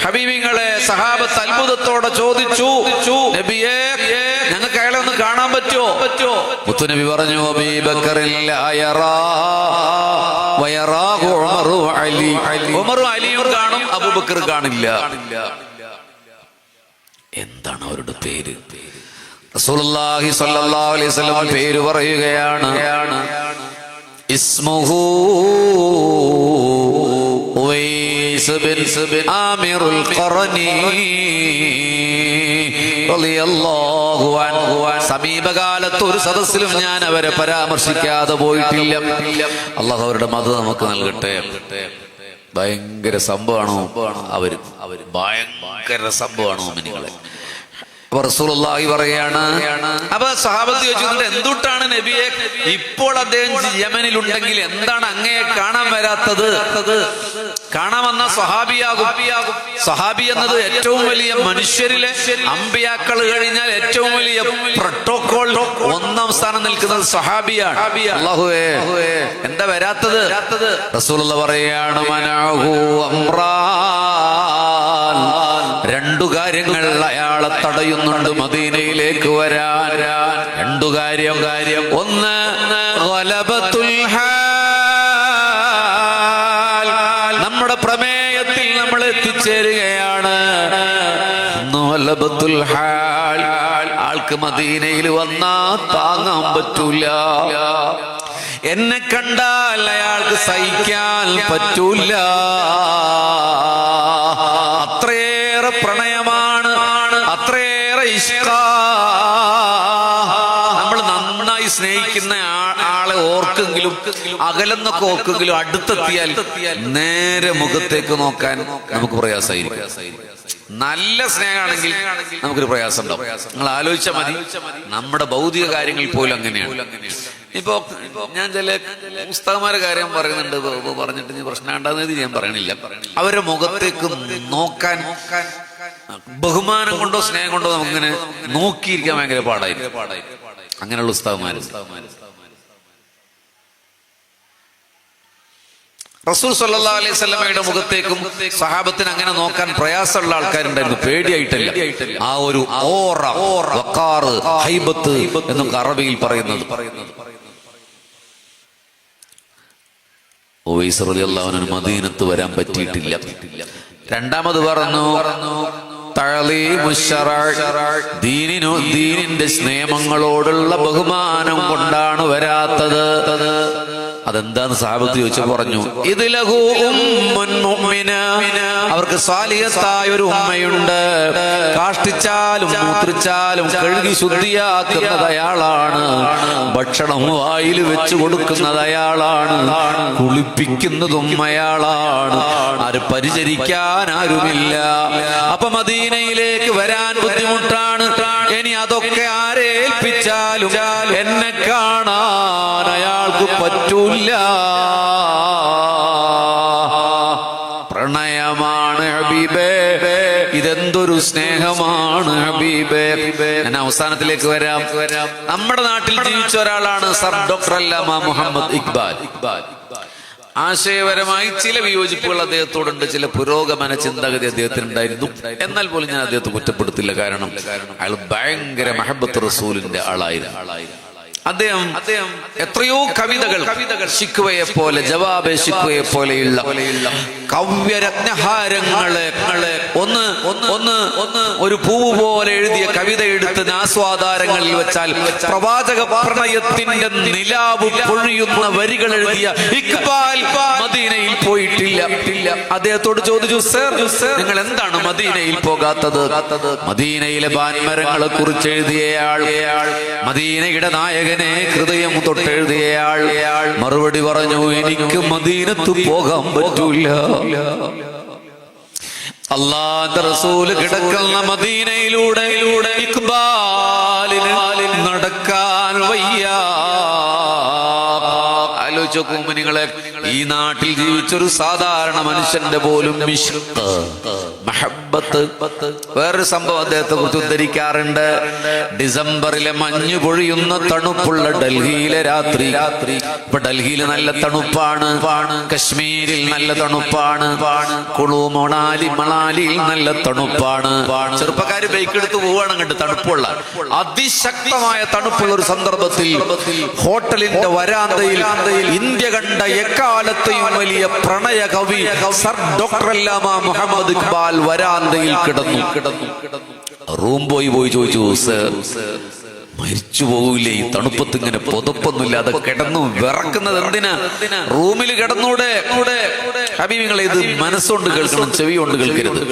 ഹബീബിങ്ങളെ സഹാബത്ത് അത്ഭുതത്തോടെ ചോദിച്ചു, നബിയേ ഞങ്ങൾക്ക് അയാളെ ഒന്ന് കാണാൻ പറ്റുമോ? മുത്തുനബി പറഞ്ഞു, ഉമറും അലിയും കാണും, അബൂബക്കർ കാണില്ല. എന്താണ് അവരുടെ പേര്? റസൂലുള്ളാഹി സ്വല്ലല്ലാഹു അലൈഹി വസല്ലം പേര് പറയുകയാണ്. ഇസ്മുഹു ഉവൈസ് ബിൻ ആമിറുൽ ഖറനി റളിയല്ലാഹു അൻഹു. സമീപകാലത്ത് ഒരു സദസ്സിലും ഞാൻ അവരെ പരാമർശിക്കാതെ പോയിട്ടില്ല. അല്ലാഹു അവരുടെ മദദ് നമുക്ക് നൽകട്ടെ. ഭയങ്കര സംഭവമാണോ അവര്? ഭയങ്കര സംഭവമാണോ മോമിനികളെ? റസൂലുള്ളാഹി പറയാണ്. അപ്പൊ സഹാബത്ത് ചോദിച്ചിട്ടുണ്ട്, എന്തുട്ടാണ് നബിയെ ഇപ്പോൾ അദ്ദേഹം യമനിലുണ്ടെങ്കിൽ എന്താണ് അങ്ങയെ കാണാൻ വരാത്തത്? കാണാൻ വന്ന സ്വഹാബിയാകും. സ്വഹാബി എന്നത് ഏറ്റവും വലിയ മനുഷ്യരിലെ അമ്പിയാക്കൾ കഴിഞ്ഞാൽ ഏറ്റവും വലിയ പ്രോട്ടോകോൾ 1-ാം സ്ഥാനം നിൽക്കുന്നത് സ്വഹാബിയാണ്. അല്ലാഹുവേ എന്താ വരാത്തത്? റസൂലുള്ളാഹി പറയാണ്, മനഹു അംറാൻ. 2 കാര്യങ്ങൾ അയാളെ തടയുന്നുണ്ട് മദീനയിലേക്ക് വരാൻ. 2 കാര്യം. ഒന്ന് ഗലബത്തുൽ ഹാൽ, നമ്മുടെ പ്രമേയത്തിൽ നമ്മൾ എത്തിച്ചേരുകയാണ്. ഗലബത്തുൽ ഹാൽ, ആൾക്ക് മദീനയിൽ വന്നാ താങ്ങാൻ പറ്റൂല. എന്നെ കണ്ടാൽ അയാൾക്ക് സഹിക്കാൻ പറ്റൂല. അത്രയേറെ പ്രണയമാണ്, അത്രയേറെ ഇഷ്കാ. നമ്മൾ നന്നായി സ്നേഹിക്കുന്ന ആളെ ഓർക്കെങ്കിലും അകലെന്നൊക്കെ ഓർക്കെങ്കിലും അടുത്തെത്തിയാൽ നേരെ മുഖത്തേക്ക് നോക്കാൻ നമുക്ക് പ്രയാസമായിരിക്കും. നല്ല സ്നേഹമാണെങ്കിൽ നമുക്കൊരു പ്രയാസം ഉണ്ടാവും. നിങ്ങൾ ആലോചിച്ചാൽ മതി, നമ്മുടെ ഭൗതിക കാര്യങ്ങൾ പോലും അങ്ങനെയാണ്. ഇപ്പൊ ഞാൻ ചില ഉസ്താദുമാരെ കാര്യം പറയുന്നുണ്ട്, പറഞ്ഞിട്ട് നീ പ്രശ്നം ഉണ്ടാകുന്നത് ഞാൻ പറയണില്ല. അവരുടെ മുഖത്തേക്ക് നോക്കാൻ ബഹുമാനം കൊണ്ടോ സ്നേഹം കൊണ്ടോ നമുക്കിങ്ങനെ നോക്കിയിരിക്കാൻ ഭയങ്കര പാടായിരിക്കും. അങ്ങനെയുള്ള ഉസ്താദുമാര്. റസൂൽ സല്ലല്ലാഹു അലൈഹി വസല്ലമയുടെ മുഖത്തേക്കും സഹാബത്തിന് അങ്ങനെ നോക്കാൻ പ്രയാസമുള്ള ആൾക്കാരുണ്ടായിരുന്നു. പേടിയായിട്ടല്ല, ആ ഒരു ഓറ, വഖാറ്, ഹൈബത്ത് എന്നൊക്കെ അറബിയിൽ പറയുന്നത്. ഉവൈസ് റളിയല്ലാഹു അൻഹു മദീനത്ത് വരാൻ പറ്റിയിട്ടില്ല. രണ്ടാമത് പറഞ്ഞു, ദീനിന്റെ നിയമങ്ങളോടുള്ള ബഹുമാനം കൊണ്ടാണ് വരാത്തത്. അതെന്താന്ന് സഹാബത്ത് ചോദിച്ചു പറഞ്ഞു, ഇത് ലഹു ഉമ്മുൻ മുഅ്മിന, അവർക്ക് സാലിഹത്തായ ഒരു ഉമ്മയുണ്ട്. കാഷ്ടിച്ചാലും മൂത്രിച്ചാലും കഴുകി ശുദ്ധിയാക്കുന്നത് അയാളാണ്. ഭക്ഷണം വായിൽ വെച്ചു കൊടുക്കുന്നത് അയാളാണ്. കുളിപ്പിക്കുന്നതും അയാളാണ്. ആര് പരിചരിക്കാൻ ആരുമില്ല. അപ്പൊ മദീനയിലേക്ക് വരാൻ ബുദ്ധിമുട്ടാണ്. ഇനി അതൊക്കെ ആരെ ഏൽപ്പിച്ചാലും എന്നെ കാണാൻ അയാൾക്ക് പറ്റൂല. പ്രണയമാണ് ഹബീബേ, ഇതെന്തൊരു സ്നേഹമാണ് ഹബീബേ. ഞാൻ അവസാനത്തിലേക്ക് വരാം. നമ്മുടെ നാട്ടിൽ ജീവിച്ച ഒരാളാണ് സർ ഡോക്ടർ അല്ലാമ മുഹമ്മദ് ഇക്ബാൽ. ആശയപരമായി ചില വിയോജിപ്പുകൾ അദ്ദേഹത്തോടുണ്ട്, ചില പുരോഗമന ചിന്താഗതി അദ്ദേഹത്തിനുണ്ടായിരുന്നു. എന്നാൽ പോലും ഞാൻ അദ്ദേഹത്തെ കുറ്റപ്പെടുത്തില്ല. കാരണം അയാൾ ഭയങ്കര മഹബത്ത് റസൂലിന്റെ ആളായിരുന്നു. അദ്ദേഹം എത്രയോ കവിതകൾ ശിക്വയെ പോലെ ജവാബെ ശിക്വയെ പോലെയുള്ള കവ്യരത്നഹാരങ്ങളെ ഒന്ന് ഒരു പൂവ് പോലെ എഴുതിയ കവിത എടുത്ത് നാസ്വാധാരങ്ങളിൽ വെച്ചാൽ പ്രവാചക പ്രണയത്തിന്റെ നിലാവ് പൊഴിയുന്ന വരികൾ എഴുതിയ ഇക്ബാൽ മദീനയിൽ പോയിട്ടില്ല. അദ്ദേഹത്തോട് ചോദിച്ചു, സർ നിങ്ങൾ എന്താണ് മദീനയിൽ പോകാത്തത്? മദീനയിലെ ബാൻമരങ്ങളെ കുറിച്ച് എഴുതിയയാൾ, മദീനയുടെ നായകനെ ഹൃദയം തൊട്ടെഴുതിയയാൾ മറുപടി പറഞ്ഞു, എനിക്ക് മദീനത്ത് പോകാൻ പറ്റൂല. അല്ലാഹുവിന്റെ റസൂല് കിടക്കുന്ന മദീനയിലൂടെ ഇക്ബാലിന് നടക്കാൻ വയ്യ. ആലോചിച്ചു നിങ്ങളെ, ഈ നാട്ടിൽ ജീവിച്ചൊരു സാധാരണ മനുഷ്യന്റെ പോലും മഹബത്ത്. വേറൊരു സംഭവം അദ്ദേഹത്തെ കുറിച്ച് ഉദ്ധരിക്കാറുണ്ട്. ഡിസംബറിലെ മഞ്ഞു പൊഴിയുന്ന തണുപ്പുള്ള ഡൽഹിയിലെ രാത്രി. ഇപ്പൊ ഡൽഹിയിൽ നല്ല തണുപ്പാണ്, കശ്മീരിൽ നല്ല തണുപ്പാണ്, കുളു മണാലിയിൽ നല്ല തണുപ്പാണ്. ചെറുപ്പക്കാര് ബൈക്ക് എടുത്ത് പോവാണ് കണ്ട് തണുപ്പുള്ള അതിശക്തമായ തണുപ്പുള്ള ഒരു സന്ദർഭത്തിൽ ഹോട്ടലിന്റെ വരാന്തയിൽ ഇന്ത്യ കണ്ട എക്കാലത്തെയും വലിയ പ്രണയ കവി സർ ഡോക്ടർ അല്ലാമ മുഹമ്മദ് ഇക്ബാൽ വരാന്തയിൽ കിടന്നു. റൂം പോയി ചോദിച്ചു, സർ മരിച്ചു പോകൂലേ ഈ തണുപ്പത്ത്? ഇങ്ങനെ പുതപ്പൊന്നുമില്ലാതെ കിടന്നു വിറക്കുന്നത് എന്തിനാ? റൂമിൽ കിടന്നൂടെ? ഹബീബിങ്ങളെ, ഇത് മനസ്സുകൊണ്ട് കേൾക്കണം, ചെവി കൊണ്ട് കേൾക്കരുത്.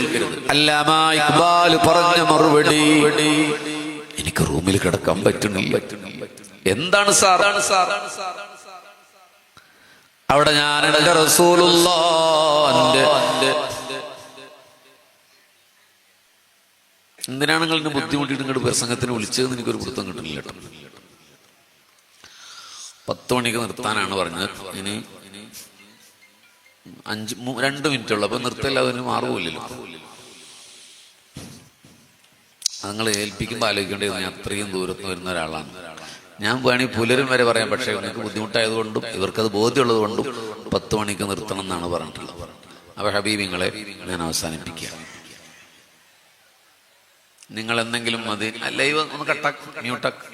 അല്ലാമ ഇക്ബാൽ പറഞ്ഞ മറുപടി, എനിക്ക് റൂമിൽ കിടക്കാൻ പറ്റുന്നില്ല. എന്താണ് സാർ? അവിടെ ഞാൻ എന്റെ റസൂലുള്ളാഹിന്റെ എന്തിനാണ് നിങ്ങൾ എന്നെ ബുദ്ധിമുട്ടിയിട്ട് ഇങ്ങോട്ട് പ്രസംഗത്തിന് വിളിച്ചതെന്ന് എനിക്കൊരു പിടുത്തം കിട്ടുന്നില്ല കേട്ടോ. 10 മണിക്ക് നിർത്താനാണ് പറഞ്ഞത്. ഇനി 2 മിനിറ്റ് ഉള്ളു. അപ്പൊ നിർത്തല്ല, അതിന് മാറുമില്ലല്ലോ. നിങ്ങൾ ഏൽപ്പിക്കുമ്പോൾ ആലോചിക്കേണ്ടത് ഞാൻ അത്രയും ദൂരത്ത് വരുന്ന ഒരാളാണ്. ഞാൻ വേണമെങ്കിൽ പുലരും വരെ പറയാം, പക്ഷേ നിങ്ങൾക്ക് ബുദ്ധിമുട്ടായതുകൊണ്ടും ഇവർക്കത് ബോധ്യമുള്ളത് കൊണ്ടും 10 മണിക്ക് നിർത്തണം എന്നാണ് പറഞ്ഞിട്ടുള്ളത്. അപ്പൊ ഹബീബിങ്ങളെ, ഞാൻ അവസാനിപ്പിക്കുക. നിങ്ങൾ എന്തെങ്കിലും ലൈവ് ഒന്ന് മ്യൂട്ടാക്ക്.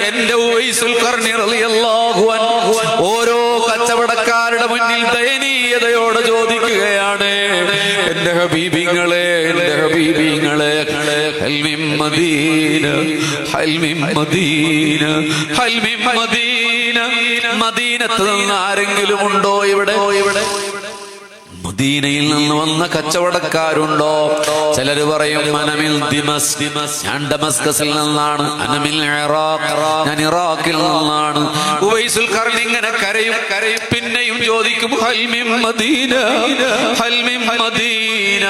എന്റെ ഉവൈസുൽ ഖർനി റളിയല്ലാഹു അൻഹു ഓരോ കച്ചവടക്കാരുടെ മുന്നിൽ ദയനീയതയോടെ ചോദിക്കുകയാണ്, എന്റെ ഹബീബിങ്ങളെ, എന്റെ ഹബീബിങ്ങളെ, ഹൽ മിൻ മദീന, ഹൽ മിൻ മദീന, ഹൽ മിൻ മദീന. മദീനത്ത് നിന്ന് ആരെങ്കിലും ഉണ്ടോ ഇവിടെ? മദീനയിൽ നിന്ന് വന്ന കച്ചവടക്കാരുണ്ടോ? ചിലര് പറയും അനമിൽ ദിമസ്, ഞാൻ ഡമസ്കസിൽ നിന്നാണ്. അനമിൽ ഇറാഖ്, ഞാൻ ഇറാഖിൽ നിന്നാണ്. ഉവൈസുൽ ഖർനി ഇങ്ങനെ കരയും. പിന്നെയും ചോദിക്കും, ഹൽ മിൻ മദീന, ഹൽ മിൻ മദീന.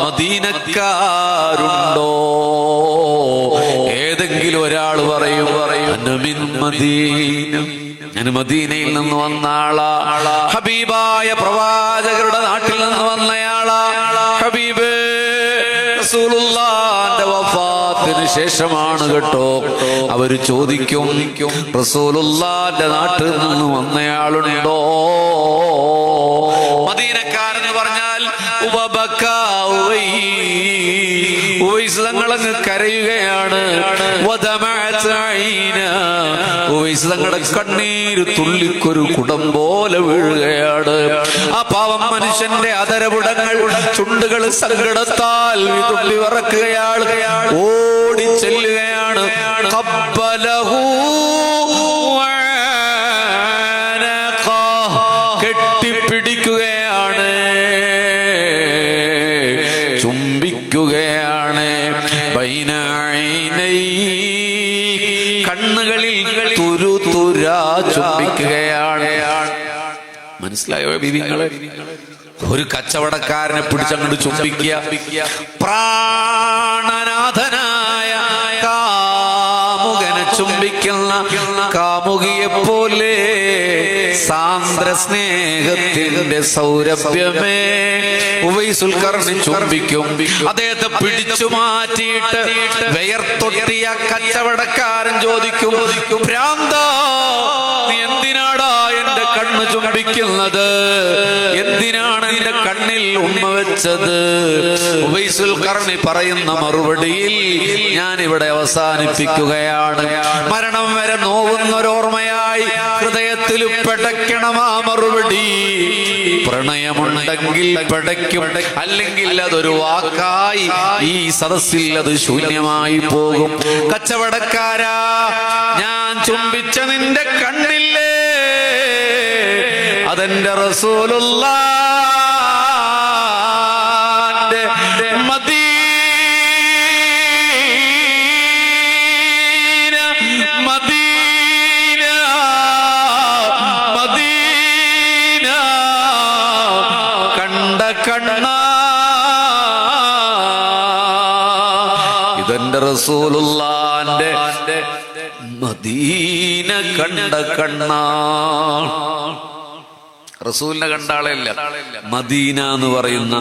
മദീനക്കാരുണ്ടോ? ഏതെങ്കിലും ഒരാൾ പറയും അനമിൻ മദീന, ഞാൻ മദീനയിൽ നിന്ന് വന്ന ആളാ, ഹബീബായ പ്രവാചകരുടെ നാട്ടിൽ നിന്ന് വന്നയാളാ. ഹബീബ് റസൂലുള്ളാഹിന്റെ വഫാത്തിന് ശേഷമാണ് കേട്ടോ. അവര് ചോദിക്കും, റസൂലുള്ളാഹിന്റെ നാട്ടിൽ നിന്ന് വന്നയാളുണ്ടോ? മദീനക്കാരെന്ന് പറഞ്ഞാൽ ഉവൈസ് തങ്ങളങ്ങ് കരയുകയാണ്. ഉവൈസ് തങ്ങളുടെ കണ്ണീര് തുള്ളിക്കൊരു കുടം പോലെ വീഴുകയാണ്. ആ പാവം മനുഷ്യന്റെ അധരപുടങ്ങൾ, ചുണ്ടുകൾ സങ്കടത്താൽ തുള്ളി വിറക്കുകയാണ്. ഓടി ചെല്ലുകയാണ്. കെട്ടിപ്പിടിക്കുകയാണ്, ചുംബിക്കുകയാണ്. കണ്ണുകളിൽ തുരുതുരാ ചുംബിക്കുകയാണ്. മനസ്സിലായോ ബീവിങ്ങളെ? ഒരു കച്ചവടക്കാരനെ പിടിച്ചങ്ങോട്ട് ചുംബിക്കുക. പ്രാണനാഥനായ കാമുകനെ ചുംബിക്കുന്ന കാമുകിയെ പോലെ സാന്ദ്ര സ്നേഹത്തിന്റെ സൗരഭ്യമേ ഉവൈസുൽ ഖർനി ചുംബിക്കും. അദ്ദേഹത്തെ പിടിച്ചു മാറ്റിയിട്ട് വിയർത്തൊട്ടിയ കച്ചവടക്കാരൻ ചോദിക്കും, ഭ്രാന്താ, നീ എന്തിനാടാ എന്റെ കണ്ണ് ചുംബിക്കുന്നത്? എന്തിനാണ് എന്റെ കണ്ണിൽ ഉമ്മ വെച്ചത്? ഉവൈസുൽ ഖർനി പറയുന്ന മറുപടിയിൽ ഞാൻ ഇവിടെ അവസാനിപ്പിക്കുകയാണ്. മരണം വരെ നോവുന്നൊരോർമ്മയായി ഹൃദയത്തിൽ പെടയ്ക്കണം ആ മറുപടി. പ്രണയമുണ്ടെങ്കിൽ പെടയ്ക്കും, അല്ലെങ്കിൽ അതൊരു വാക്കായി ഈ സദസ്സിൽ അത് ശൂന്യമായി പോകും. കച്ചവടക്കാരാ, ഞാൻ ചുംബിച്ച നിന്റെ കണ്ണില്ലേ, അതെന്റെ റസൂലുള്ളാഹിന്റെ മദീന മദീന മദീന കണ്ട കണ്ണ, ഇതെന്റെ റസൂലുള്ളാഹിന്റെ മദീന കണ്ട കണ്ണ. റസൂലിനെ കണ്ട ആളല്ല, മദീന എന്ന് പറയുന്ന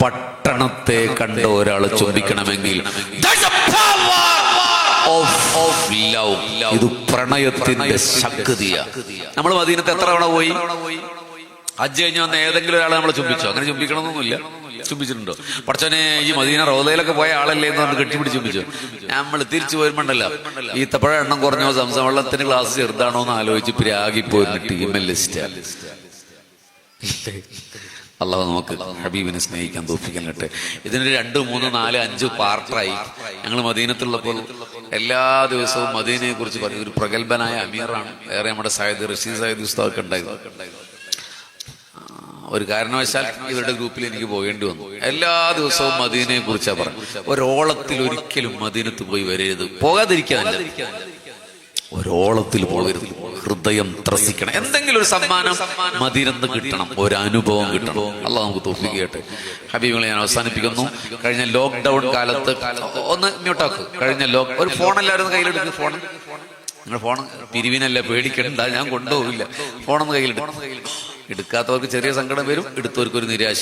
പട്ടണത്തെ കണ്ട ഒരാളെ ചുംബിക്കണമെങ്കിൽ ഇത് പ്രണയത്തിന്റെ ശക്തിയാ. നമ്മൾ മദീനത്തെ എത്ര തവണ പോയി? ഹജ്ജ് കഴിഞ്ഞ് വന്ന ഏതെങ്കിലും ഒരാളെ നമ്മളെ ചുംബിച്ചോ? അങ്ങനെ ചുംബിക്കണമെന്നൊന്നുമില്ല. ചുംബിച്ചിട്ടുണ്ടോ? പടച്ചോനെ, ഈ മദീന റൗദയിലൊക്കെ പോയ ആളല്ലേ എന്ന് പറഞ്ഞ് കെട്ടിപ്പിടിച്ച് ചുംബിച്ചു. നമ്മൾ തിരിച്ചു പോരുമ്പോണ്ടല്ലോ, ഈ തപ്പഴ എണ്ണം കുറഞ്ഞോ, സംസം വെള്ളത്തിന് ഗ്ലാസ് ചെറുതാണോ എന്ന് ആലോചിച്ച് പിരാഗിപ്പോയിരുന്ന ടീമൽ ലിസ്റ്റ്. അള്ളാഹു നമുക്ക് ഹബീബിനെ സ്നേഹിക്കാൻ തോൽപ്പിക്കാൻ കേട്ടെ. ഇതിനൊരു 2, 3, 4, 5 പാർട്ടായി. ഞങ്ങൾ മദീനത്തുള്ളപ്പോൾ എല്ലാ ദിവസവും മദീനയെ കുറിച്ച് പറയും. ഒരു പ്രഗത്ഭനായ അമീറാണ്. വേറെ നമ്മുടെ സയ്യിദ് റഷീദ് സയ്യിദ് ഉസ്താദൊക്കെ ഉണ്ടായിരുന്നു. ഒരു കാരണവശാൽ ഇവരുടെ ഗ്രൂപ്പിൽ എനിക്ക് പോകേണ്ടി വന്നു. എല്ലാ ദിവസവും മദീനയെ കുറിച്ചാണ് പറഞ്ഞു. ഒരോളത്തിൽ ഒരിക്കലും മദീനത്ത് പോയി വരരുത്. പോകാതിരിക്കാനല്ല, ഒരോളത്തിൽ പോകരുത്. ഹൃദയം ത്രസിക്കണം. എന്തെങ്കിലും ഒരു സമ്മാനം മദീനത്ത് കിട്ടണം, ഒരു അനുഭവം കിട്ടണം. അള്ളാഹു നമുക്ക് തൗഫീഖ് ചെയ്യട്ടെ. ഹബീബുകളെ, ഞാൻ അവസാനിപ്പിക്കുന്നു. കഴിഞ്ഞ ലോക്ക്ഡൌൺ കാലത്ത് ഒന്ന് മ്യൂട്ടാക്ക്. കഴിഞ്ഞ ഒരു ഫോണെല്ലാവരും കയ്യിലെടുക്കും. ഫോൺ നിങ്ങൾ ഫോൺ പിരിവിനല്ല, പേടിക്കണ്ട, ഞാൻ കൊണ്ടുപോകില്ല. ഫോണൊന്ന് കയ്യിലെടുക്കും. എടുക്കാത്തവർക്ക് ചെറിയ സങ്കടം വരും, എടുത്തവർക്ക് ഒരു നിരാശ.